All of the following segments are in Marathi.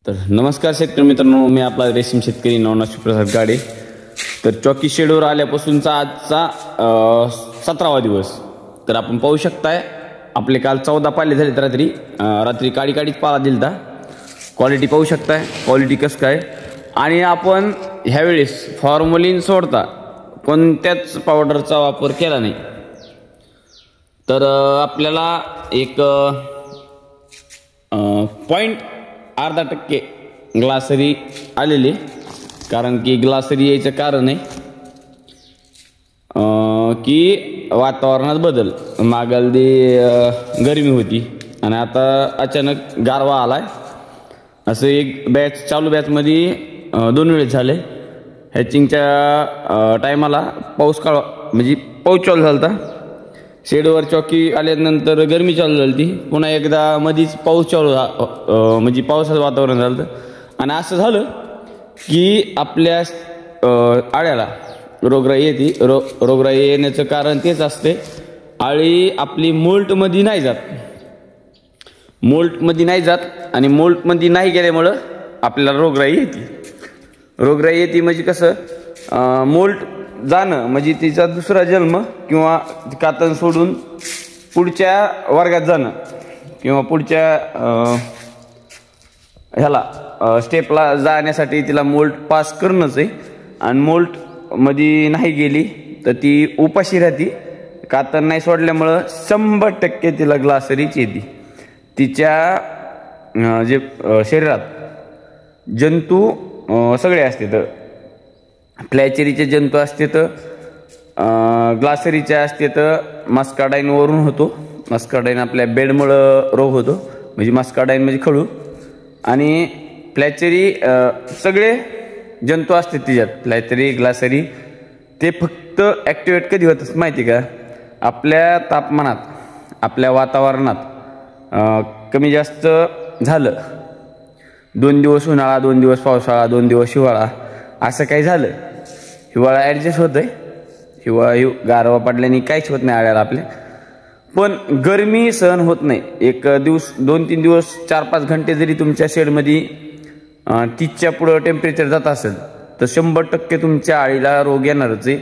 तर नमस्कार शेतकरी मित्रांनो, मी आपला रेशीम शेतकरी नवनाथ शिवप्रसाद गाडे। तर चॉकी शेडवर आल्यापासूनचा आजचा 17वा दिवस। तर आपण पाहू शकताय आपले काल 14 पाले झाले। रात्री काडी काडीच पाला दिलता। क्वालिटी पाहू शकताय, क्वालिटी कसं काय। आणि आपण ह्यावेळेस फॉर्मलिन सोडता कोणत्याच पावडरचा वापर केला नाही। तर आपल्याला एक पॉइंट अर्धा टक्के ग्लासरी आलेली, कारण की ग्लासरी यायचं कारण आहे की वातावरणात बदल। मागलदी गरमी होती आणि आता अचानक गारवा आलाय। असं एक बॅच चालू बॅचमध्ये 2 वेळेस झाले। हॅचिंगच्या टायमाला पाऊस म्हणजे पाऊस चालू झाला। शेडवर चॉकी आल्यानंतर गरमी चालू झाली ती, पुन्हा एकदा मधीच पाऊस चालू म्हणजे पावसाचं वातावरण झालं। आणि असं झालं की आपल्या आळ्याला रोगराई येते। रोगराई येण्याचं कारण तेच असते, आळी आपली मोल्टमध्ये नाही जात। मोल्टमध्ये नाही जात आणि मोल्टमध्ये नाही गेल्यामुळं आपल्याला रोगराई येते। रोगराई येते म्हणजे कसं, मोल्ट जाणं म्हणजे तिचा दुसरा जन्म किंवा कातन सोडून पुढच्या वर्गात जाणं किंवा पुढच्या ह्याला स्टेपला जाण्यासाठी तिला मोल्ट पास करणंच आहे। आणि मोल्ट मध्ये नाही गेली तर ती उपाशी राहते। कातन नाही सोडल्यामुळं 100% तिला ग्लासरीच येते। तिच्या जे शरीरात जंतू सगळे असते। तर फ्लॅचेरीचे जंतू असते, तर ग्लासरीचे असते। तर मस्कार्डाइन वरून होतो। मस्कार्डाइन आपल्या बेडमुळं रोग होतो, म्हणजे मस्कार्डाइन म्हणजे खळू। आणि फ्लॅचेरी सगळे जंतू असते तिच्यात, फ्लॅचेरी ग्लासरी। ते फक्त ॲक्टिवेट कधी होतं माहिती का, आपल्या तापमानात, आपल्या वातावरणात कमी जास्त झालं। 2 दिवस उन्हाळा, 2 दिवस पावसाळा, 2 दिवस हिवाळा, असं काही झालं। हिवाळा ॲडजस्ट होतंय, गारवा पडल्याने काहीच होत नाही आळ्याला आपल्या। पण गरमी सहन होत नाही। एक दिवस 2-3 दिवस 4-5 घंटे जरी तुमच्या शेडमध्ये 30च्या पुढं टेम्परेचर जात असेल तर 100% तुमच्या आळीला रोग येणारच आहे।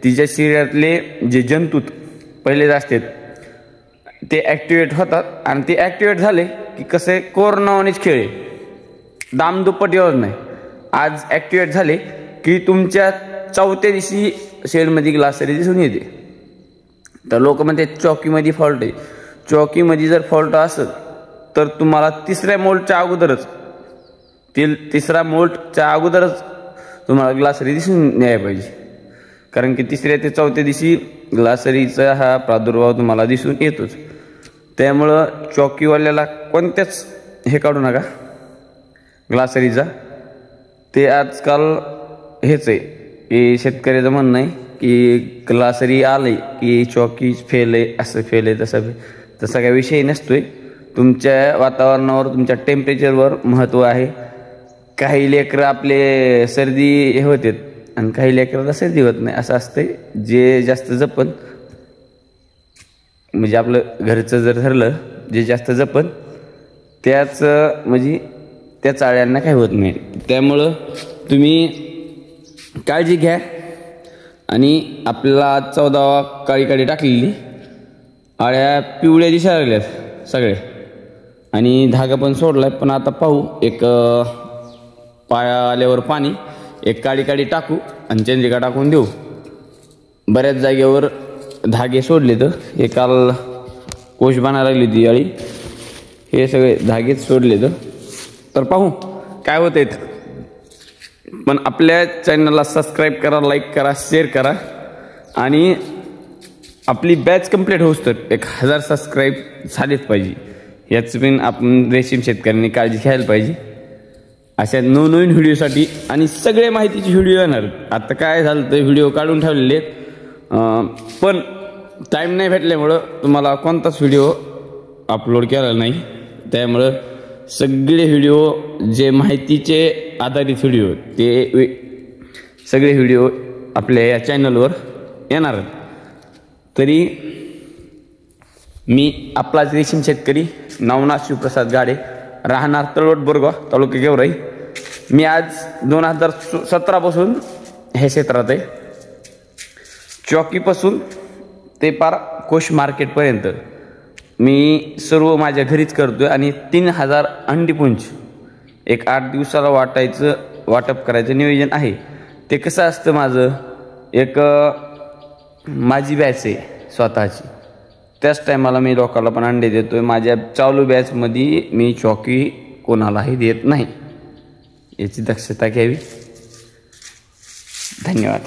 तिच्या शरीरातले जे जंतू पहिलेच असतात ते ॲक्टिवेट होतात, आणि ते ॲक्टिवेट झाले की कसे कोरोनावानीच खेळ आहे, दामदुप्पट येत नाही। आज ॲक्टिवेट झाले की तुमच्या 4थ्या दिवशी शेडमध्ये ग्लासरी दिसून येते। तर लोक म्हणते चॉकीमध्ये फॉल्ट आहे। चॉकीमध्ये जर फॉल्ट असेल तर तुम्हाला तिसऱ्या मोल्टच्या अगोदरच तुम्हाला ग्लासरी दिसून यायला पाहिजे, कारण की 3ऱ्या ते 4थ्या दिवशी ग्लासरीचा हा प्रादुर्भाव तुम्हाला दिसून येतोच। त्यामुळं चॉकीवाल्याला कोणत्याच हे काढू नका ग्लासरीचा। ते आजकाल हेच आहे की शेतकऱ्याचं म्हणणं आहे की ग्लासरी आले की चॉकी फेल आहे, असं फेल आहे, तसा काही विषय नसतोय। तुमच्या वातावरणावर, तुमच्या टेम्परेचरवर महत्त्व आहे। काही लेकरं आपले सर्दी हे होते आणि काही लेकराला सर्दी होत नाही, असं असतंय। जे जास्त जपन, म्हणजे आपलं घरचं जर ठरलं, जे जास्त जपन त्याच म्हणजे त्या चाळ्यांना काही होत नाही। त्यामुळं तुम्ही काळजी घ्या। आणि आपल्याला आज 14वा काडी टाकलेली, आळ्या पिवळ्या दिसायला लागल्यात सगळे, आणि धागा पण सोडलाय। पण आता पाहू, एक पाया आल्यावर पाणी, एक काडी टाकू आणि चंद्रिका टाकून देऊ। बऱ्याच जागेवर धागे सोडले, तर हे काल कोश बनायला लागली ती आळी, हे सगळे धागेच सोडले। तर पाहू काय होतंय। पण आपल्या चॅनलला सबस्क्राईब करा, लाईक करा, शेअर करा। आणि आपली बॅच कंप्लीट होऊस तर 1000 सबस्क्राईब झालेच पाहिजे। याच पण आपण रेशीम शेतकऱ्यांनी काळजी घ्यायला पाहिजे। अशा नवनवीन व्हिडिओसाठी आणि सगळे माहितीचे व्हिडिओ येणार। आता काय झालं तर व्हिडिओ काढून ठेवलेले, पण टाईम नाही भेटल्यामुळं तुम्हाला कोणताच व्हिडिओ अपलोड केला नाही। त्यामुळं सगळे व्हिडिओ जे माहितीचे आधारित व्हिडिओ, ते सगळे व्हिडिओ आपल्या या चॅनलवर येणार। तरी मी आपलाच रेशीम शेतकरी नवनाथ शिवप्रसाद गाडे राहणार तळवट बोरगाव, तालुका गेवराई. मी आज 2017 पासून हे क्षेत्रात आहे. चॉकीपासून ते पार कोश मार्केटपर्यंत मी सर्व माझ्या घरीच करतोय. आणि 3000 अंडीपुंज एक 8 दिवसाला वाटप करायचं नियोजन आहे. ते कसं असतं, माझं एक माझी बॅच आहे स्वतःची, त्याच टायमाला मी लोकांना पण अंडे देतोय. माझ्या चालू बॅचमध्ये मी चॉकी कोणालाही देत नाही, याची दक्षता घ्यावी. धन्यवाद.